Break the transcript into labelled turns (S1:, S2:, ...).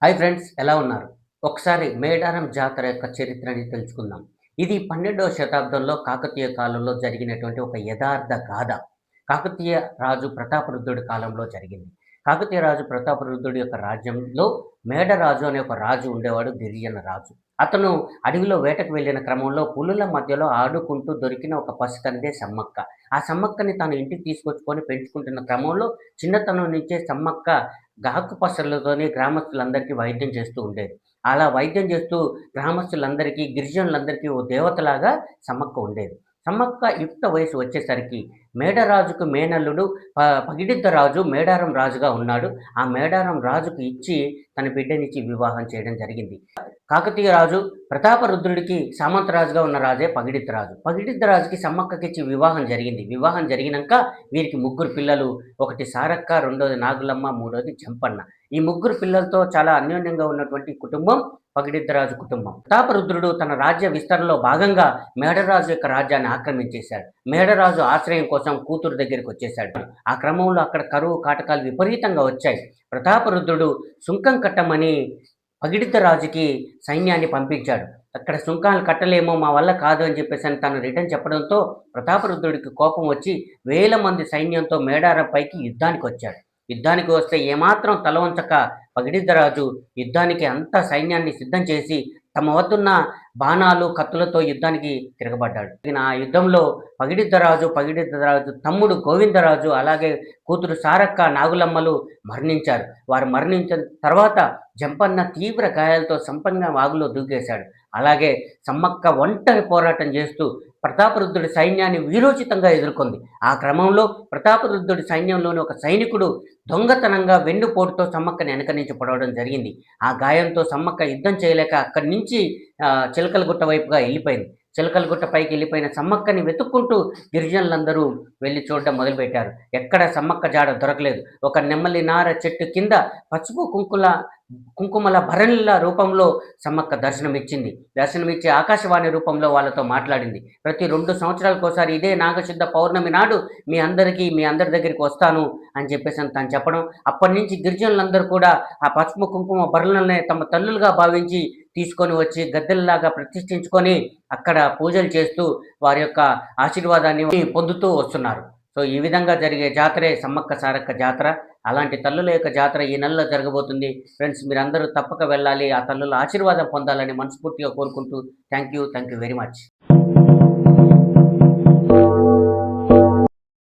S1: Hi friends, ఎలా ఉన్నారు? ఒకసారి మేడారం జాతర యొక్క చరిత్రని తెలుసుకుందాం. ఇది 12వ శతాబ్దంలో కాకతీయ కాలంలో జరిగినటువంటి ఒక యదార్థ గాథ. కాకతీయ రాజు ప్రతాపరుద్రుడి కాలంలో జరిగింది. కాకతీయ రాజు ప్రతాపరుద్రుడి యొక్క రాజ్యంలో మేడరాజు అనే ఒక రాజు ఉండేవాడు, గిరిజన రాజు. అతను అడవిలో వేటకు వెళ్ళిన క్రమంలో పులుల మధ్యలో ఆడుకుంటూ దొరికిన ఒక పసికందే సమ్మక్క. ఆ సమ్మక్కని తను ఇంటికి తీసుకొచ్చుకొని పెంచుకుంటున్న క్రమంలో చిన్నతనం నుంచే సమ్మక్క గాకు పసర్లతోని గ్రామస్తులందరికీ వైద్యం చేస్తూ ఉండేది. అలా వైద్యం చేస్తూ గ్రామస్తులందరికీ, గిరిజనులందరికీ ఓ దేవతలాగా సమ్మక్క ఉండేది. సమ్మక్క యుక్త వయసు వచ్చేసరికి మేడరాజుకు మేనల్లుడు పగిడిద్ద రాజు మేడారం రాజుగా ఉన్నాడు. ఆ మేడారం రాజుకు ఇచ్చి తన బిడ్డనిచ్చి వివాహం చేయడం జరిగింది. కాకతీయ రాజు ప్రతాపరుద్రుడికి సామంతరాజుగా ఉన్న రాజే పగిడిద్ద రాజు. పగిడిద్ద రాజుకి సమ్మక్కకిచ్చి వివాహం జరిగింది. వివాహం జరిగినంక వీరికి ముగ్గురు పిల్లలు. ఒకటి సారక్క, రెండోది నాగులమ్మ, మూడోది జంపన్న. ఈ ముగ్గురు పిల్లలతో చాలా అన్యోన్యంగా ఉన్నటువంటి కుటుంబం పగిడిద్దరాజు కుటుంబం. ప్రతాపరుద్రుడు తన రాజ్య విస్తరణలో భాగంగా మేడరాజు యొక్క రాజ్యాన్ని ఆక్రమించేశాడు. మేడరాజు ఆశ్రయం కోసం కూతురు దగ్గరికి వచ్చేశాడు. ఆ క్రమంలో అక్కడ కరువు కాటకాలు విపరీతంగా వచ్చాయి. ప్రతాపరుద్రుడు సుంకం కట్టమని పగిడిద్ద రాజుకి సైన్యాన్ని పంపించాడు. అక్కడ సుంకాలు కట్టలేమో, మా వల్ల కాదు అని చెప్పేసని తను రిటర్న్ చెప్పడంతో ప్రతాపరుద్రుడికి కోపం వచ్చి వేల మంది సైన్యంతో మేడారం పైకి యుద్ధానికొచ్చాడు. యుద్ధానికి వస్తే ఏమాత్రం తల వంచక పగిడిద్దరాజు యుద్ధానికి అంతా సైన్యాన్ని సిద్ధం చేసి తమ వద్దున్న బాణాలు, కత్తులతో యుద్ధానికి తిరగబడ్డాడు. ఆ యుద్ధంలో పగిడిద్దరాజు తమ్ముడు గోవిందరాజు, అలాగే కూతురు సారక్క, నాగులమ్మలు మరణించారు. వారు మరణించిన తర్వాత జంపన్న తీవ్ర గాయాలతో సంపన్న వాగులో దూకేశాడు. అలాగే సమ్మక్క ఒంటరి పోరాటం చేస్తూ ప్రతాపరుద్రుడి సైన్యాన్ని వీరోచితంగా ఎదుర్కొంది. ఆ క్రమంలో ప్రతాపరుద్రుడి సైన్యంలోని ఒక సైనికుడు దొంగతనంగా వెన్నుపోటుతో సమ్మక్కని వెనక నుంచి పొడవడం జరిగింది. ఆ గాయంతో సమ్మక్క యుద్ధం చేయలేక అక్కడి నుంచి చిలకలగుట్ట వైపుగా వెళ్ళిపోయింది. చిలకలగుట్ట పైకి వెళ్ళిపోయిన సమ్మక్కని వెతుక్కుంటూ గిరిజనులందరూ వెళ్ళి చూడడం మొదలుపెట్టారు. ఎక్కడ సమ్మక్క జాడ దొరకలేదు. ఒక నెమ్మలి నార చెట్టు కింద పసుపు కుంకుమల భరణిల రూపంలో సమ్మక్క దర్శనమిచ్చింది. దర్శనమిచ్చి ఆకాశవాణి రూపంలో వాళ్ళతో మాట్లాడింది. ప్రతి 2 సంవత్సరాలకోసారి ఇదే నాగశుద్ధ పౌర్ణమి నాడు మీ అందరి దగ్గరికి వస్తాను అని చెప్పేసి తను చెప్పడం. అప్పటి నుంచి గిరిజనులందరూ కూడా ఆ పసుపు కుంకుమ భరణులనే తమ తల్లులుగా భావించి తీసుకొని వచ్చి గద్దెల్లాగా ప్రతిష్ఠించుకొని అక్కడ పూజలు చేస్తూ వారి యొక్క ఆశీర్వాదాన్ని పొందుతూ వస్తున్నారు. సో ఈ విధంగా జరిగే జాతరే సమ్మక్క సారక్క జాతర. అలాంటి తల్లుల యొక్క జాతర ఈ నెలలో జరగబోతుంది. ఫ్రెండ్స్, మీరందరూ తప్పక వెళ్ళాలి. ఆ తల్లుల ఆశీర్వాదం పొందాలని మనస్ఫూర్తిగా కోరుకుంటూ థ్యాంక్ యూ వెరీ మచ్.